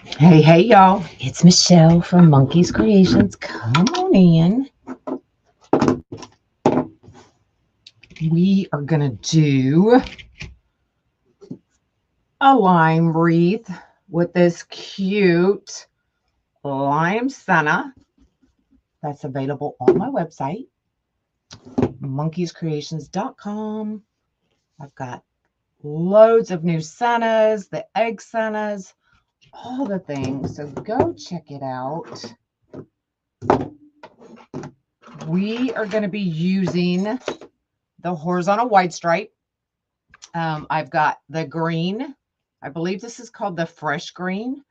Hey, y'all. It's Michelle from Monkey's Creations. Come on in. We are going to do a lime wreath with this cute lime senna that's available on my website, monkeyscreations.com. I've got loads of new sennas, the egg sennas, all the things. So go check it out. We are going to be using the horizontal wide stripe. I've got the green. I believe this is called the fresh green.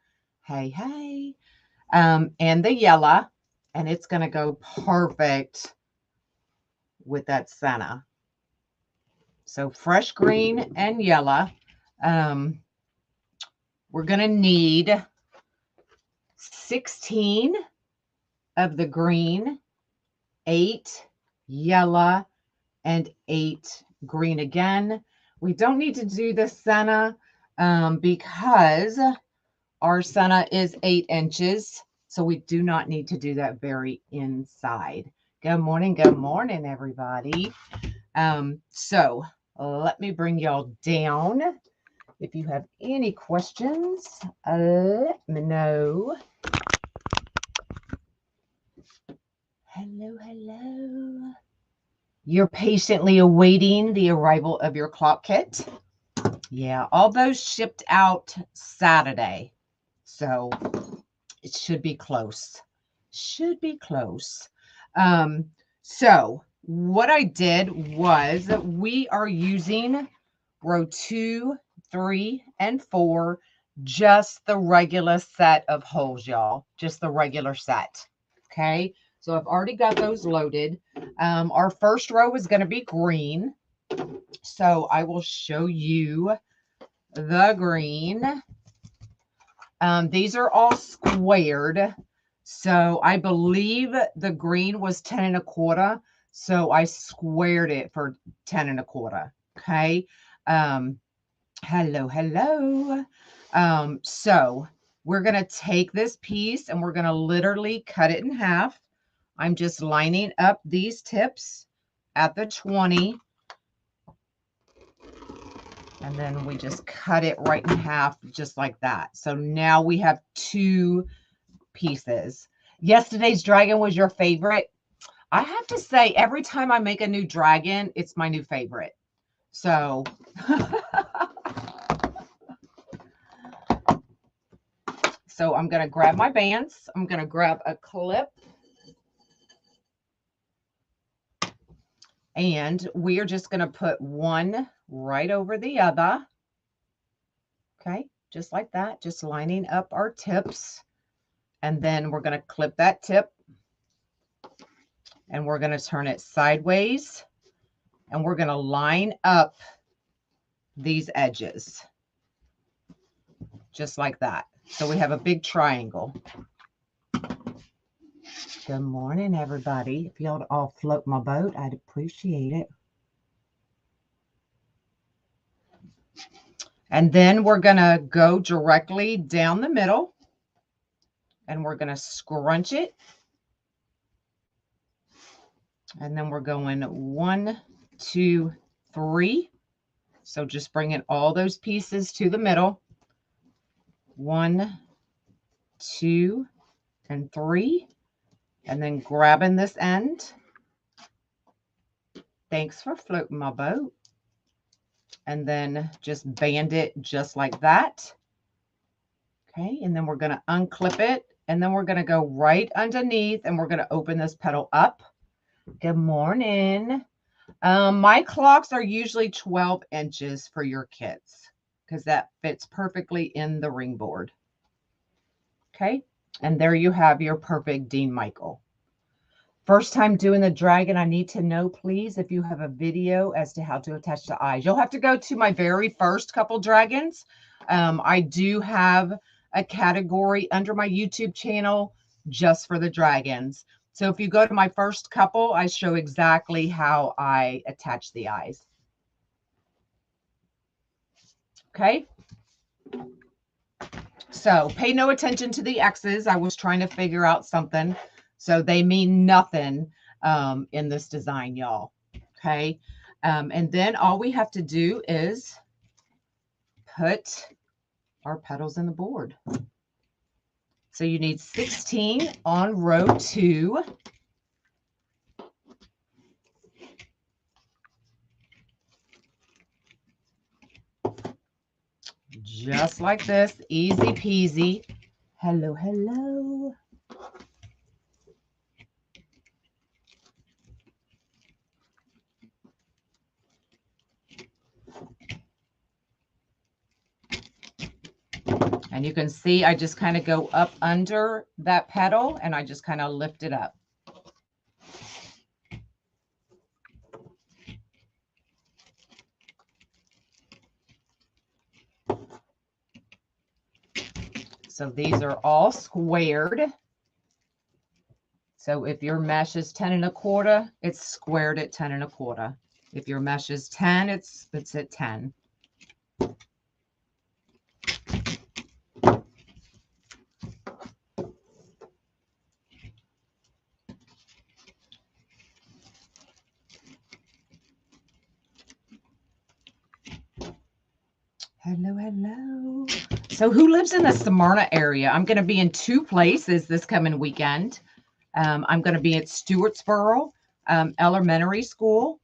Hey. And the yellow. And it's going to go perfect with that senna. So fresh green and yellow. We're going to need 16 of the green, 8 yellow, and 8 green again. We don't need to do the senna because our senna is 8 inches. So we do not need to do that very inside. Good morning, everybody. So let me bring y'all down. If you have any questions, let me know. Hello. You're patiently awaiting the arrival of your clock kit. Yeah, all those shipped out Saturday. So it should be close. So what I did was we are using row 2, 3, and 4, just the regular set of holes, y'all. Just the regular set. Okay. So I've already got those loaded. Our first row is going to be green. So I will show you the green. These are all squared. So I believe the green was 10 1/4. So I squared it for 10 1/4. Okay. Hello. So we're going to take this piece and we're going to literally cut it in half. I'm just lining up these tips at the 20. And then we just cut it right in half, just like that. So now we have 2 pieces. Yesterday's dragon was your favorite. I have to say, every time I make a new dragon, it's my new favorite. So so I'm going to grab my bands. I'm going to grab a clip. And we are just going to put one right over the other. Okay, just like that, just lining up our tips. And then we're going to clip that tip. And we're going to turn it sideways. And we're going to line up these edges. Just like that. So we have a big triangle. Good morning, everybody. If y'all all float my boat, I'd appreciate it. And then we're going to go directly down the middle. And we're going to scrunch it. And then we're going 1, 2, 3. So just bringing all those pieces to the middle. 1, 2, and 3. And then grabbing this end. Thanks for floating my boat. And then just band it just like that. Okay, and then we're going to unclip it. And then we're going to go right underneath and we're going to open this petal up. Good morning. My clocks are usually 12 inches for your kits because that fits perfectly in the ring board. Okay, and there you have your perfect Dean Michael. First time doing the dragon, I need to know, please, if you have a video as to how to attach the eyes. You'll have to go to my very first couple dragons. I do have a category under my YouTube channel just for the dragons. So if you go to my first couple, I show exactly how I attach the eyes. Okay, So pay no attention to the X's. I was trying to figure out something. So they mean nothing in this design, y'all. Okay. And then all we have to do is put our petals in the board. So you need 16 on row 2. Just like this, easy peasy. Hello, hello. And you can see I just kind of go up under that petal and I just kind of lift it up. So these are all squared. So if your mesh is 10 1/4, it's squared at 10 1/4. If your mesh is 10, it's at 10. Hello, hello. So who lives in the Smyrna area? I'm going to be in 2 places this coming weekend. I'm going to be at Stewartsboro Elementary School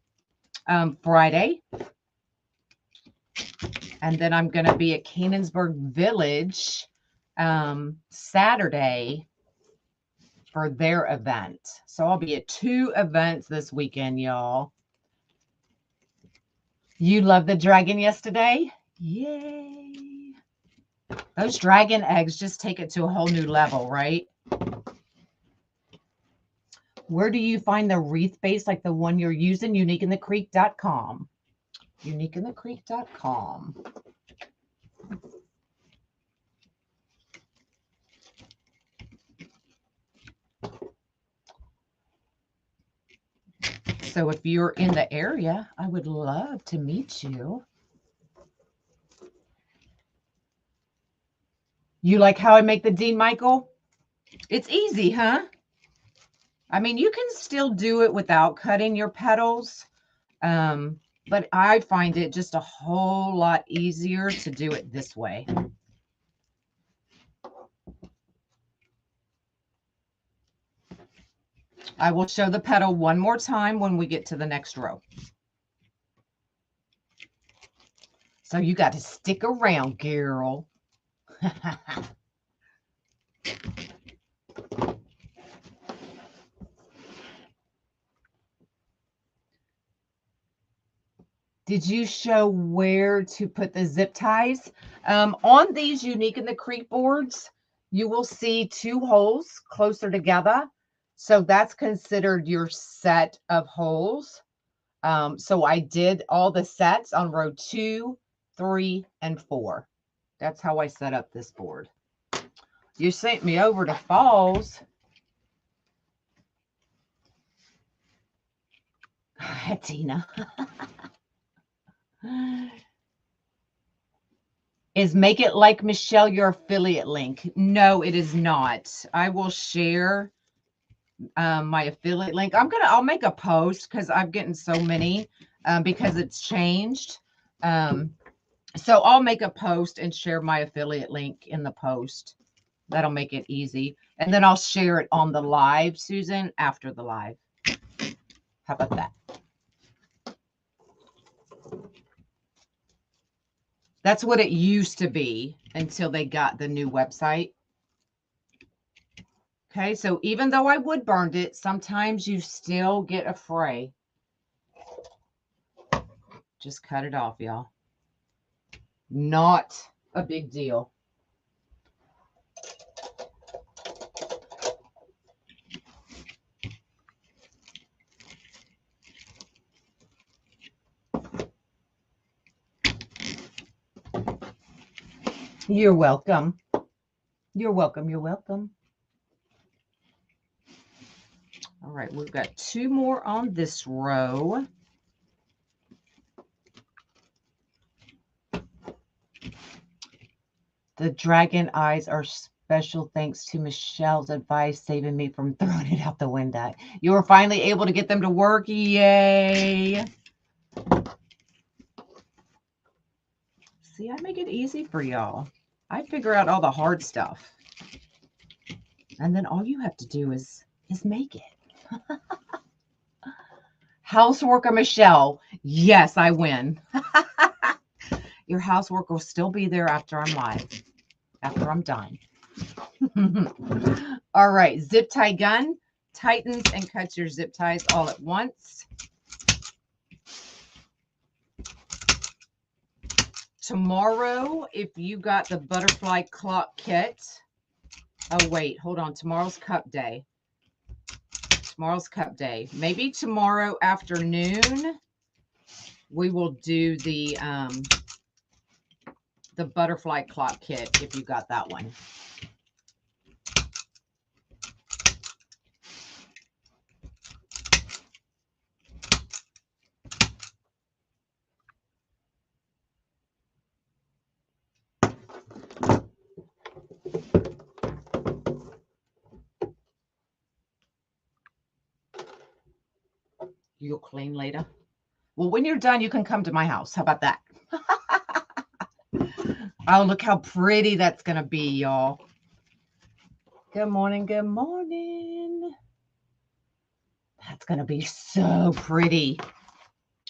Friday. And then I'm going to be at Canonsburg Village Saturday for their event. So I'll be at 2 events this weekend, y'all. You loved the dragon yesterday? Yay. Those dragon eggs just take it to a whole new level, right? Where do you find the wreath base like the one you're using? Uniqueinthecreek.com. Uniqueinthecreek.com. So if you're in the area, I would love to meet you. You like how I make the Dean Michael? It's easy, huh? I mean, you can still do it without cutting your petals, but I find it just a whole lot easier to do it this way. I will show the petal one more time when we get to the next row. So you got to stick around, girl. Did you show where to put the zip ties? On these Unique in the Creek boards, you will see 2 holes closer together. So that's considered your set of holes. So I did all the sets on row 2, 3, and 4. That's how I set up this board. You sent me over to Falls. Tina. Is Make It Like Michelle your affiliate link? No, it is not. I will share my affiliate link. I'll make a post because I'm getting so many because it's changed. So I'll make a post and share my affiliate link in the post. That'll make it easy. And then I'll share it on the live, Susan, after the live. How about that? That's what it used to be until they got the new website. Okay, so even though I wood burned it, sometimes you still get a fray. Just cut it off, y'all. Not a big deal. You're welcome. You're welcome. You're welcome. All right, we've got 2 more on this row. The dragon eyes are special thanks to Michelle's advice, saving me from throwing it out the window. You were finally able to get them to work. Yay. See, I make it easy for y'all. I figure out all the hard stuff. And then all you have to do is make it. Houseworker Michelle. Yes, I win. Your housework will still be there after I'm live, after I'm done. All right, zip tie gun tightens and cuts your zip ties all at once. Tomorrow, if you got the butterfly clock kit, oh wait, hold on, tomorrow's cup day. Tomorrow's cup day. Maybe tomorrow afternoon, we will do the butterfly clock kit if you got that one. You'll clean later. Well, when you're done, you can come to my house. How about that? Oh, look how pretty that's going to be, y'all. Good morning. Good morning. That's going to be so pretty.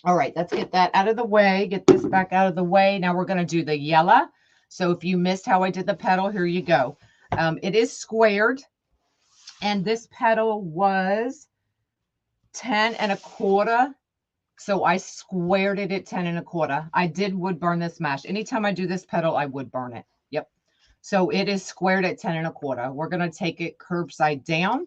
All right, let's get that out of the way. Get this back out of the way. Now we're going to do the yellow. So if you missed how I did the petal, here you go. It is squared. And this petal was 10 1/4. So I squared it at 10 1/4. I did wood burn this mesh. Anytime I do this petal, I wood burn it. Yep. So it is squared at 10 1/4. We're going to take it curved side down.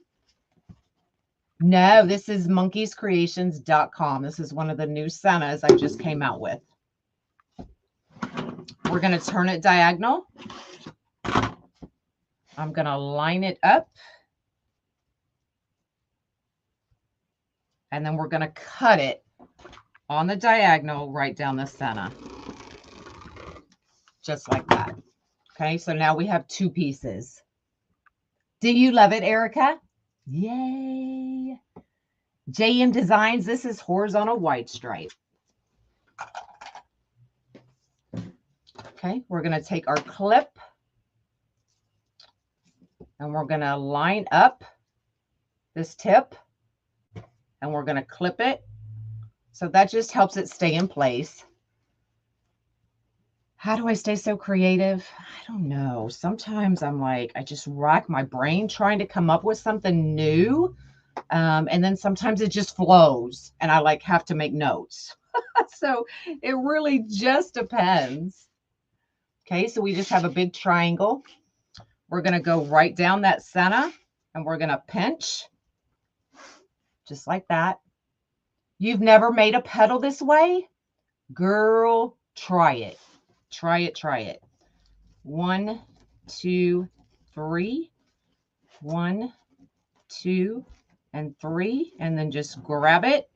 No, this is monkeyscreations.com. This is one of the new Sennas I just came out with. We're going to turn it diagonal. I'm going to line it up. And then we're going to cut it on the diagonal right down the center. Just like that. Okay, so now we have 2 pieces. Do you love it, Erica? Yay. JM Designs, this is horizontal white stripe. Okay, we're going to take our clip and we're going to line up this tip and we're going to clip it. So that just helps it stay in place. How do I stay so creative? I don't know. Sometimes I'm like, I just rack my brain trying to come up with something new. And then sometimes it just flows and I like have to make notes. So it really just depends. Okay, so we just have a big triangle. We're going to go right down that center and we're going to pinch just like that. You've never made a petal this way? Girl, try it. Try it, try it. 1, 2, 3. 1, 2, and 3. And then just grab it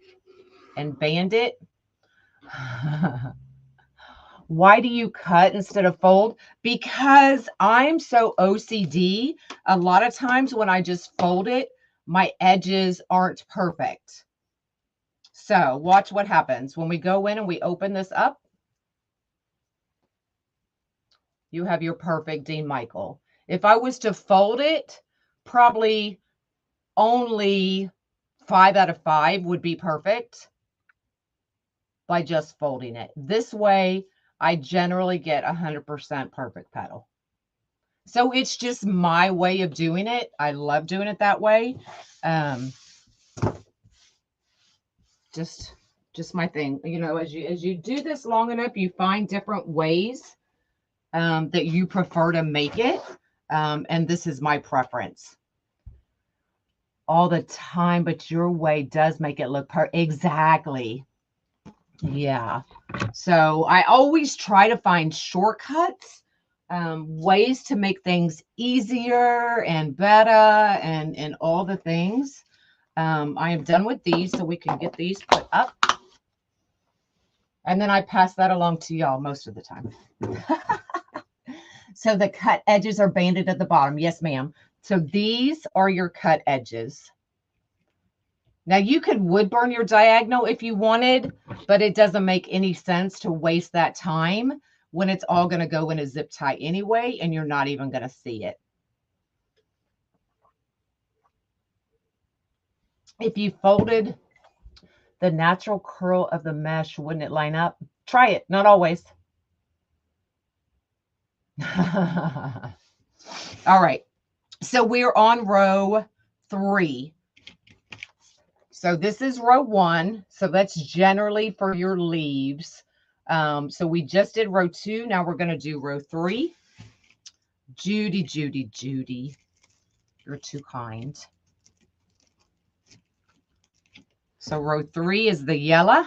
and band it. Why do you cut instead of fold? Because I'm so OCD. A lot of times when I just fold it, my edges aren't perfect. So watch what happens. When we go in and we open this up, you have your perfect Dean Michael. If I was to fold it, probably only 5 out of 5 would be perfect by just folding it. This way, I generally get 100% perfect petal. So it's just my way of doing it. I love doing it that way. Just my thing. You know, as you do this long enough, you find different ways that you prefer to make it. And this is my preference. All the time, but your way does make it look exactly. Yeah. So I always try to find shortcuts, ways to make things easier and better and all the things. I am done with these, so we can get these put up. And then I pass that along to y'all most of the time. So the cut edges are banded at the bottom. Yes, ma'am. So these are your cut edges. Now you could wood burn your diagonal if you wanted, but it doesn't make any sense to waste that time when it's all going to go in a zip tie anyway, and you're not even going to see it. If you folded the natural curl of the mesh, wouldn't it line up? Try it. Not always. All right. So we're on row 3. So this is row 1. So that's generally for your leaves. So we just did row 2. Now we're going to do row 3. Judy, Judy, Judy. You're too kind. So row 3 is the yellow.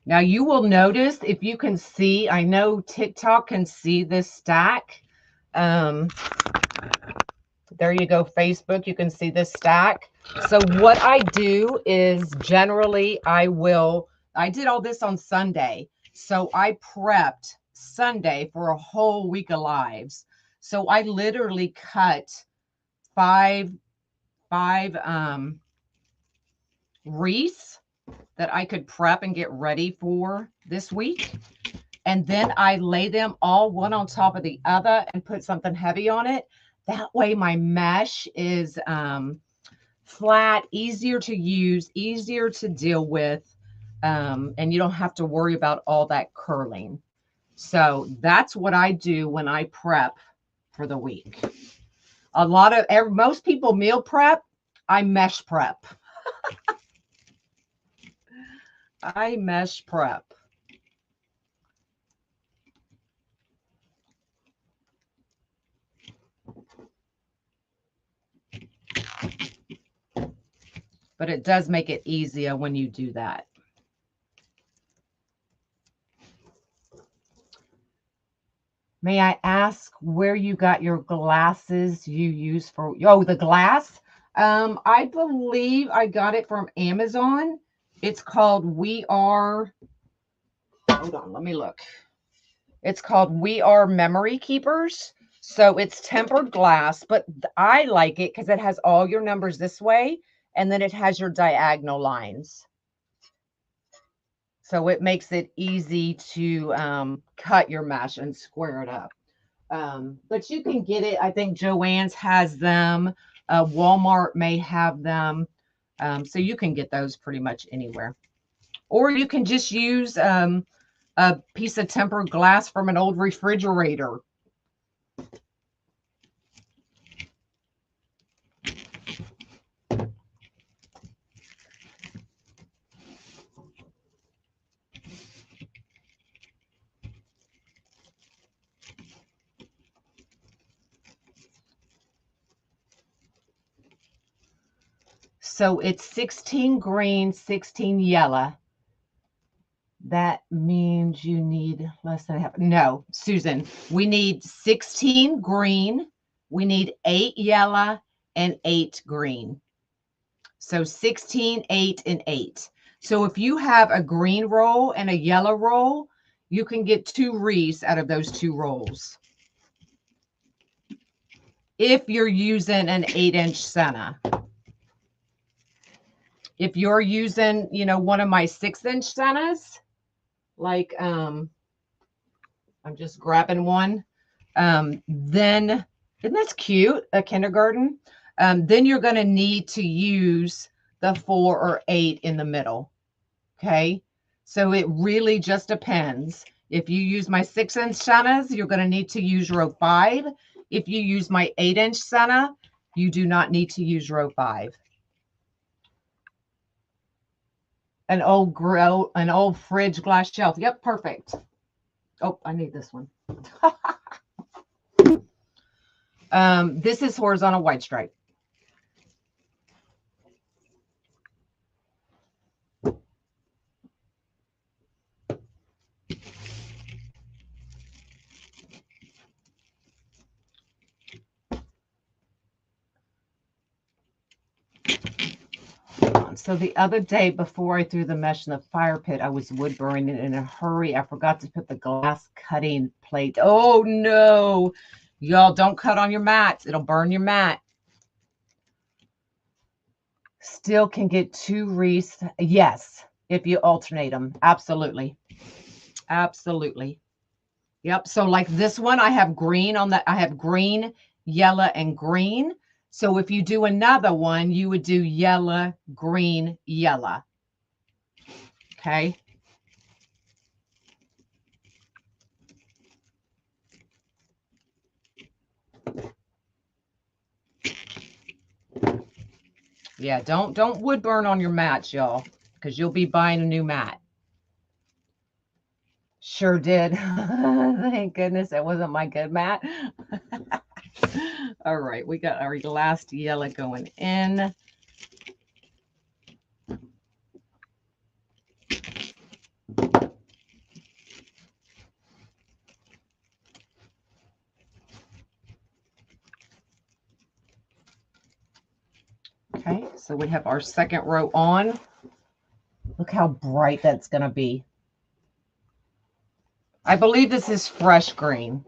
Now you will notice, if you can see, I know TikTok can see this stack. There you go, Facebook, you can see this stack. So what I do is generally I did all this on Sunday. So I prepped Sunday for a whole week of lives. So I literally cut five wreaths that I could prep and get ready for this week. And then I lay them all one on top of the other and put something heavy on it. That way my mesh is flat, easier to use, easier to deal with. And you don't have to worry about all that curling. So that's what I do when I prep for the week. Most people meal prep. I mesh prep. I mesh prep. But it does make it easier when you do that. May I ask where you got your glasses you use for, the glass? I believe I got it from Amazon. It's called hold on, let me look. It's called We Are Memory Keepers. So it's tempered glass, but I like it because it has all your numbers this way, and then it has your diagonal lines. So it makes it easy to cut your mesh and square it up. But you can get it. I think Joann's has them. Walmart may have them. So you can get those pretty much anywhere. Or you can just use a piece of tempered glass from an old refrigerator. So it's 16 green, 16 yellow. That means you need less than half. No, Susan, we need 16 green, we need 8 yellow, and 8 green. So 16, 8, and 8. So if you have a green roll and a yellow roll, you can get 2 wreaths out of those 2 rolls. If you're using an 8-inch center. If you're using, one of my 6-inch centers, like I'm just grabbing one, then isn't this cute, a kindergarten? Then you're going to need to use the 4 or 8 in the middle. Okay, so it really just depends. If you use my 6-inch centers, you're going to need to use row 5. If you use my 8-inch center, you do not need to use row 5. An old fridge glass shelf. Yep, perfect. Oh, I need this one. This is horizontal white stripe. So the other day before I threw the mesh in the fire pit, I was wood burning it in a hurry. I forgot to put the glass cutting plate. Oh no, y'all don't cut on your mats. It'll burn your mat. Still can get 2 wreaths. Yes, if you alternate them. Absolutely. Absolutely. Yep. So like this one, I have green on that. I have green, yellow, and green. So if you do another one, you would do yellow, green, yellow. Okay. Yeah, don't wood burn on your mats, y'all, because you'll be buying a new mat. Sure did. Thank goodness it wasn't my good mat. All right, we got our last yellow going in. Okay, so we have our second row on. Look how bright that's going to be. I believe this is fresh green.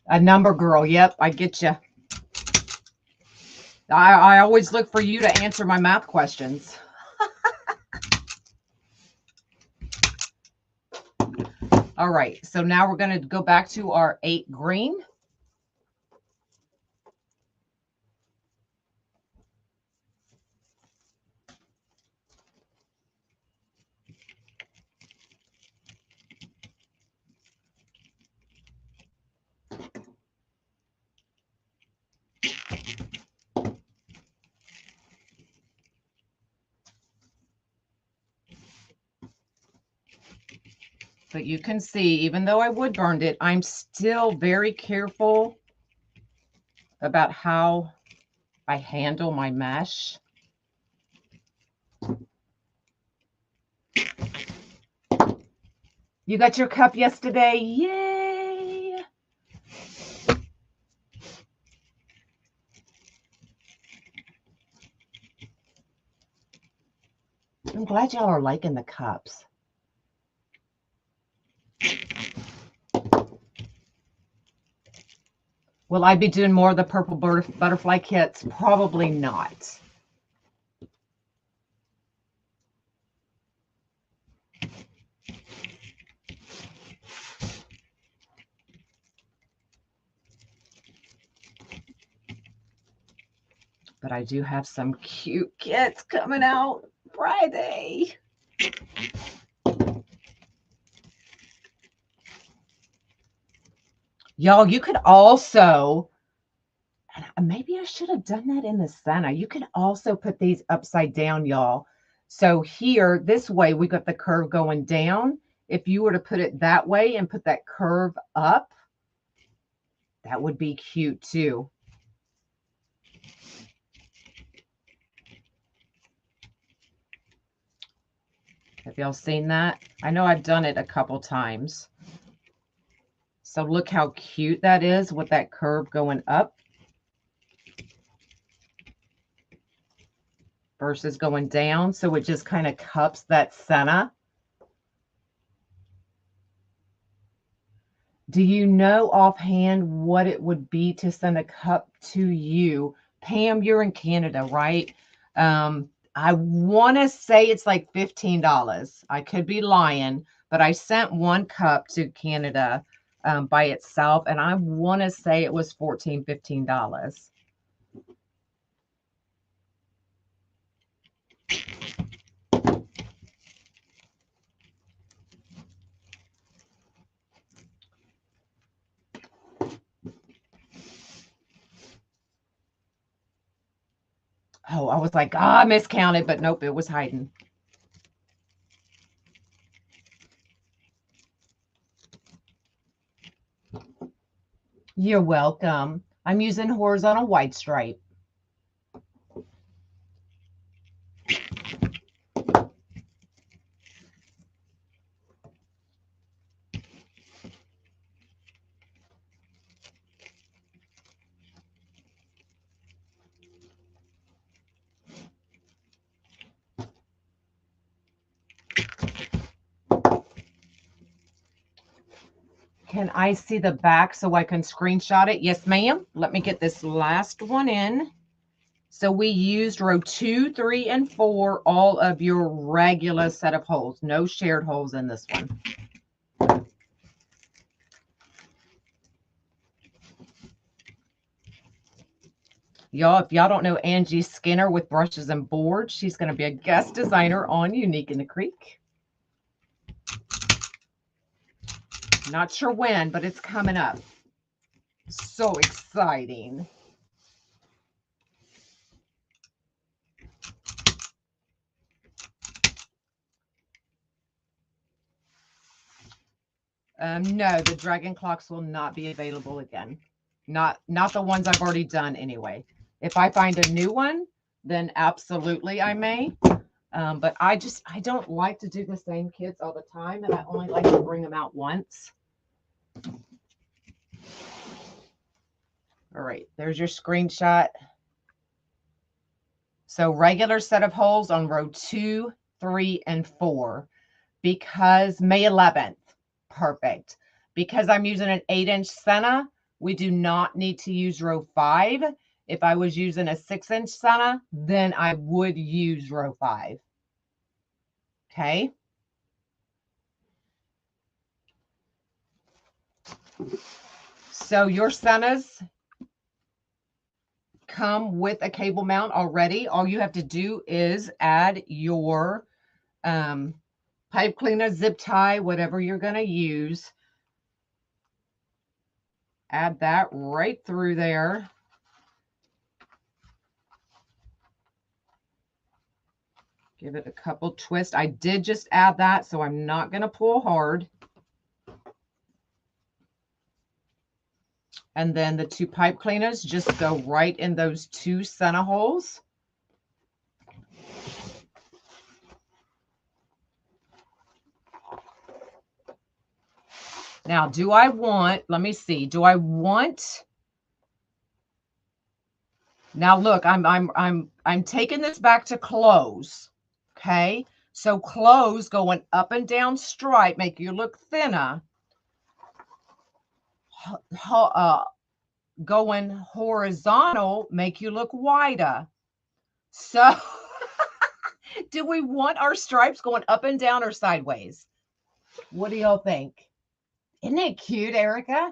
A number girl. Yep, I get you. I always look for you to answer my math questions. All right, so now we're going to go back to our 8 green. But you can see, even though I wood burned it, I'm still very careful about how I handle my mesh. You got your cup yesterday? Yay! I'm glad y'all are liking the cups. Will I be doing more of the purple butterfly kits? Probably not. But I do have some cute kits coming out Friday. Y'all, you could also, maybe I should have done that in the center. You could also put these upside down, y'all. So here, this way, we got the curve going down. If you were to put it that way and put that curve up, that would be cute too. Have y'all seen that? I know I've done it a couple times. So look how cute that is with that curve going up versus going down. So it just kind of cups that center. Do you know offhand what it would be to send a cup to you? Pam, you're in Canada, right? I want to say it's like $15. I could be lying, but I sent one cup to Canada by itself, and I want to say it was $14, $15. Oh, I was like, I miscounted, but nope, it was hiding. You're welcome. I'm using horizontal white stripe. Can I see the back so I can screenshot it? Yes, ma'am. Let me get this last one in. So we used row 2, 3, and 4, all of your regular set of holes. No shared holes in this one. Y'all, if y'all don't know Angie Skinner with Brushes and Boards, she's going to be a guest designer on Unique in the Creek. Not sure when, but it's coming up. So exciting. No, the dragon clocks will not be available again. Not the ones I've already done anyway. If I find a new one, then absolutely I may. But I don't like to do the same kids all the time, and I only like to bring them out once. All right, there's your screenshot. So regular set of holes on row 2, 3, and 4. Because May 11th, perfect. Because I'm using an 8-inch Senna, we do not need to use row 5. If I was using a 6-inch Senna, then I would use row 5. Okay. So your Sennas come with a cable mount already. All you have to do is add your pipe cleaner, zip tie, whatever you're going to use. Add that right through there. Give it a couple twists. I did just add that, so I'm not going to pull hard. And then the 2 pipe cleaners just go right in those 2 center holes. Now, do I want, let me see, do I want, now look, I'm taking this back to close. Okay. So close going up and down stripe, make you look thinner. Going horizontal, make you look wider. So do we want our stripes going up and down or sideways? What do y'all think? Isn't it cute, Erica?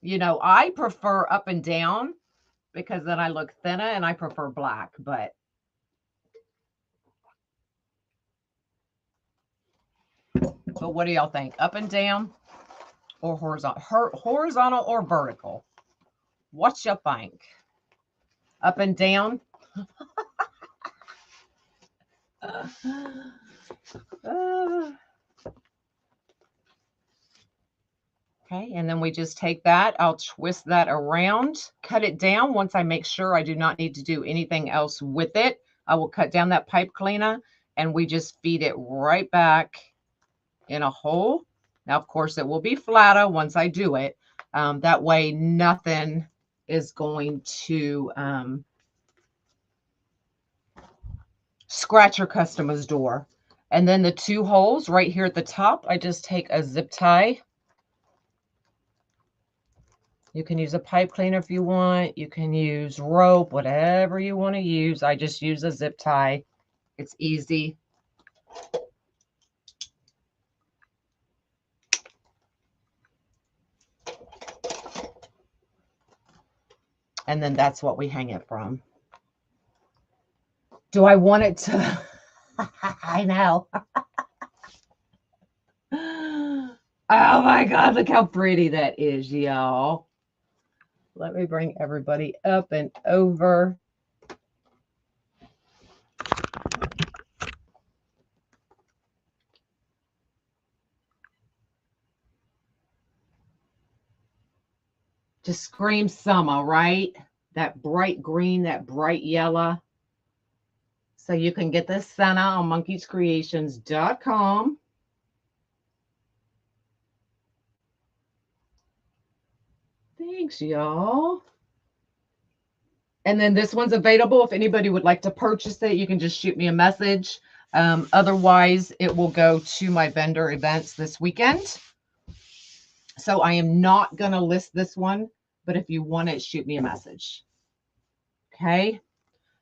You know, I prefer up and down because then I look thinner, and I prefer black, but what do y'all think? Up and down or horizontal? Horizontal or vertical? What you think? Up and down? Okay, and then we just take that. I'll twist that around, cut it down. Once I make sure I do not need to do anything else with it, I will cut down that pipe cleaner, and we just feed it right back in a hole. Now, of course, it will be flatter once I do it. That way, nothing is going to scratch your customer's door. And then the 2 holes right here at the top, I just take a zip tie. You can use a pipe cleaner if you want. You can use rope, whatever you want to use. I just use a zip tie. It's easy. And then that's what we hang it from. Do I want it to? I know. Oh my God, look how pretty that is, y'all. Let me bring everybody up and over. Just scream summer, right? That bright green, that bright yellow. So you can get this Senna on monkeyscreations.com. Thanks, y'all. And then this one's available. If anybody would like to purchase it, you can just shoot me a message. Otherwise, it will go to my vendor events this weekend. So I am not going to list this one, but if you want it, shoot me a message. Okay.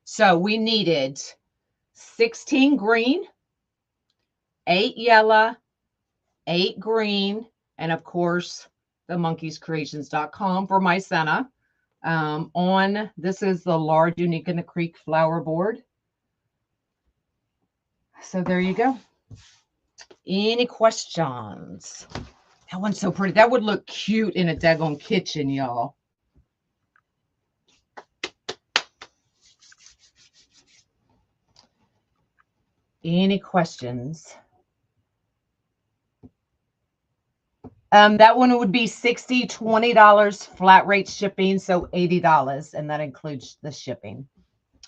So we needed 16 green, 8 yellow, 8 green, and of course, the monkeyscreations.com for my Senna. This is the large Unique in the Creek flower board. So there you go. Any questions? That one's so pretty. That would look cute in a daggone kitchen, y'all. Any questions? That one would be $60, $20 flat rate shipping, so $80, and that includes the shipping.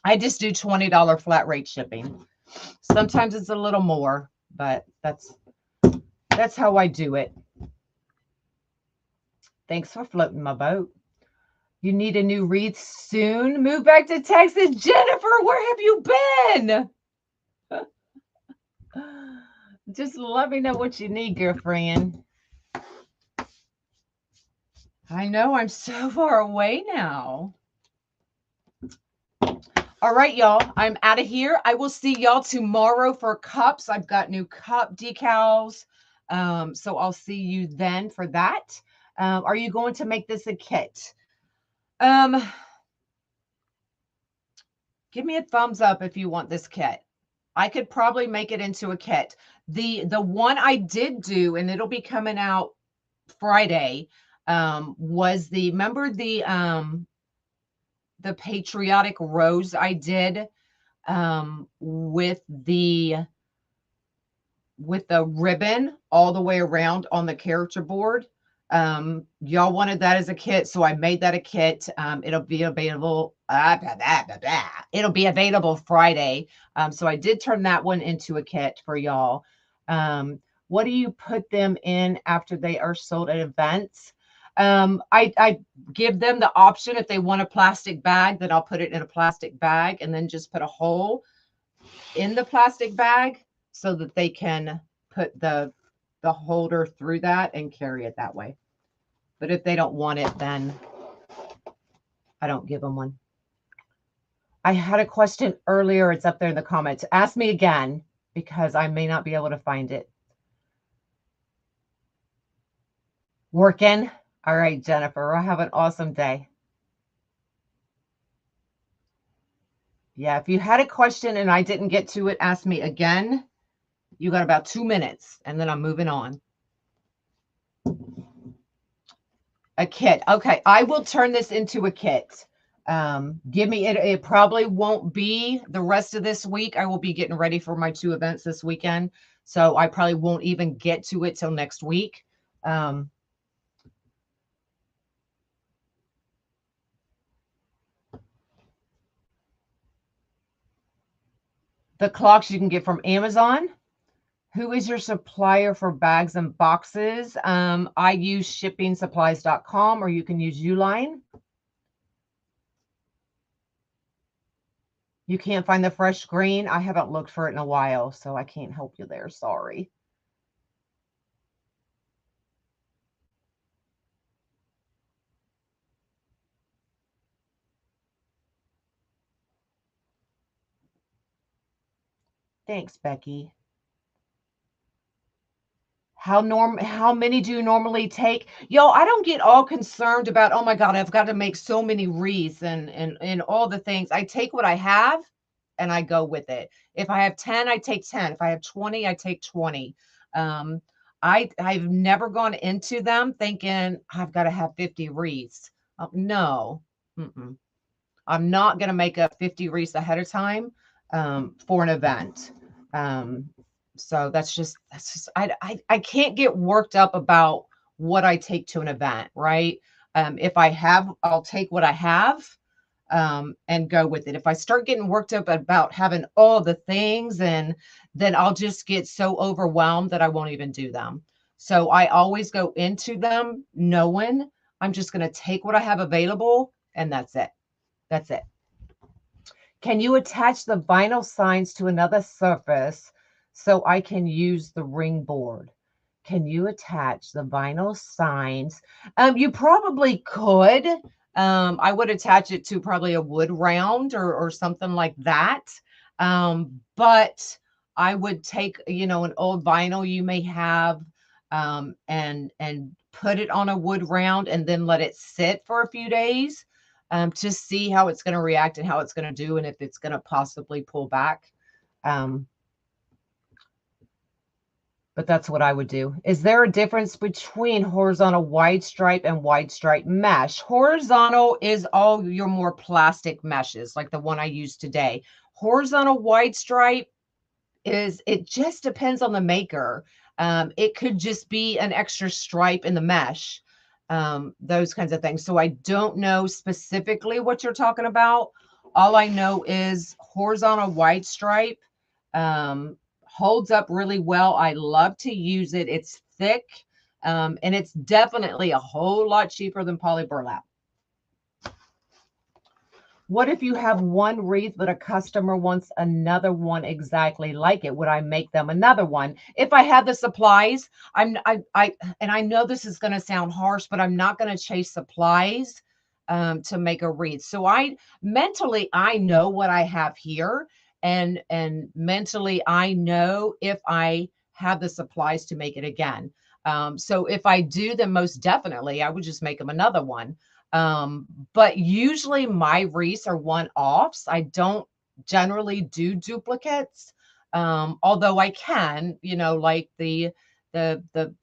I just do $20 flat rate shipping. Sometimes it's a little more, but that's how I do it. Thanks for floating my boat. You need a new wreath soon. Move back to Texas. Jennifer, where have you been? Just let me know what you need, girlfriend. I know I'm so far away now. All right, y'all. I'm out of here. I will see y'all tomorrow for cups. I've got new cup decals. So I'll see you then for that. Are you going to make this a kit? Give me a thumbs up if you want this kit. I could probably make it into a kit. The one I did do, and it'll be coming out Friday, was remember the patriotic rose I did with the ribbon all the way around on the character board. Y'all wanted that as a kit, so I made that a kit. It'll be available. It'll be available Friday. So I did turn that one into a kit for y'all. What do you put them in after they are sold at events? I give them the option. If they want a plastic bag, then I'll put it in a plastic bag and then just put a hole in the plastic bag so that they can put the holder through that and carry it that way. But if they don't want it, then I don't give them one. I had a question earlier. It's up there in the comments. Ask me again because I may not be able to find it. Working? All right, Jennifer. Have an awesome day. Yeah, if you had a question and I didn't get to it, ask me again. You got about 2 minutes, and then I'm moving on. A kit. Okay, I will turn this into a kit. Give me it. It probably won't be the rest of this week. I will be getting ready for my 2 events this weekend, so I probably won't even get to it till next week. The clocks you can get from Amazon. Who is your supplier for bags and boxes? I use shippingsupplies.com, or you can use Uline. You can't find the fresh green. I haven't looked for it in a while, so I can't help you there. Sorry. Thanks, Becky. How many do you normally take? Yo, I don't get all concerned about, oh my God, I've got to make so many wreaths and all the things. I take what I have and I go with it. If I have 10, I take 10. If I have 20, I take 20. I've never gone into them thinking I've got to have 50 wreaths. No. I'm not going to make up 50 wreaths ahead of time for an event. So that's just I can't get worked up about what I take to an event, right? If I have, I'll take what I have and go with it. If I start getting worked up about having all the things, and then I'll just get so overwhelmed that I won't even do them. So I always go into them knowing I'm just going to take what I have available, and that's it. That's it. Can you attach the vinyl signs to another surface so I can use the ring board. Can you attach the vinyl signs? You probably could. I would attach it to probably a wood round or something like that. But I would take, you know, an old vinyl you may have, and put it on a wood round and then let it sit for a few days, to see how it's going to react and how it's going to do, and if it's going to possibly pull back. But that's what I would do. Is there a difference between horizontal wide stripe and wide stripe mesh? Horizontal is all your more plastic meshes, like the one I used today. Horizontal wide stripe is, it just depends on the maker. It could just be an extra stripe in the mesh, those kinds of things. So I don't know specifically what you're talking about. All I know is horizontal wide stripe holds up really well. I love to use it. It's thick, and it's definitely a whole lot cheaper than poly burlap. What if you have one wreath, but a customer wants another one exactly like it? Would I make them another one? If I had the supplies, and I know this is going to sound harsh, but I'm not going to chase supplies to make a wreath. So I know what I have here, and mentally I know if I have the supplies to make it again. So if I do, then most definitely I would just make them another one. But usually my wreaths are one-offs. I don't generally do duplicates. Although I can, you know, like the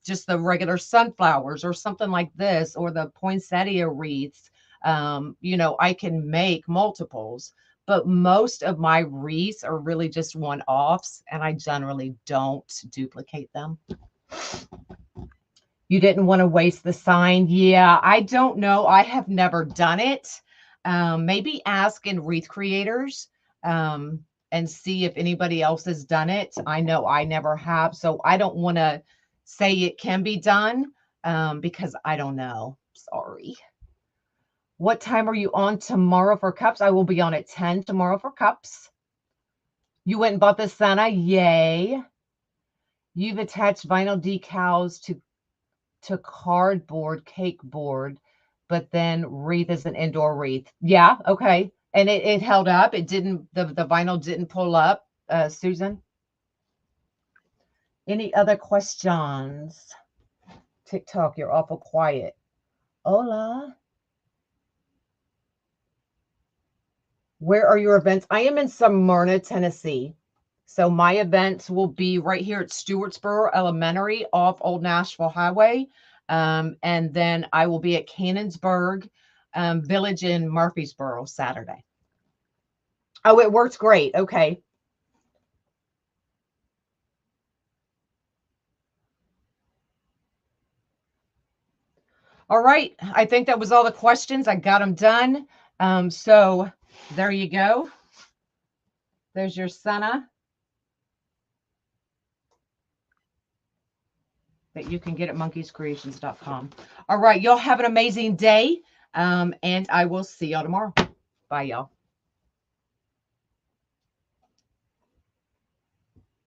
just the regular sunflowers or something like this, or the poinsettia wreaths. You know, I can make multiples, but most of my wreaths are really just one-offs, and I generally don't duplicate them. You didn't want to waste the sign. Yeah, I don't know. I have never done it. Maybe ask in wreath creators, and see if anybody else has done it. I know I never have, so I don't want to say it can be done, because I don't know. Sorry. What time are you on tomorrow for cups? I will be on at 10 tomorrow for cups. You went and bought the Santa. Yay. You've attached vinyl decals to cardboard cake board, but then wreath is an indoor wreath. Yeah, okay. And it held up. It didn't, the vinyl didn't pull up, Susan. Any other questions? TikTok, you're awful quiet. Hola. Where are your events? I am in Smyrna, Tennessee. So my events will be right here at Stewartsboro Elementary off Old Nashville Highway. And then I will be at Cannonsburg Village in Murfreesboro Saturday. Oh, it works great. Okay. All right. I think that was all the questions. I got them done. So there you go. There's your Santa that you can get at monkeyscreations.com. All right. Y'all have an amazing day. And I will see y'all tomorrow. Bye, y'all.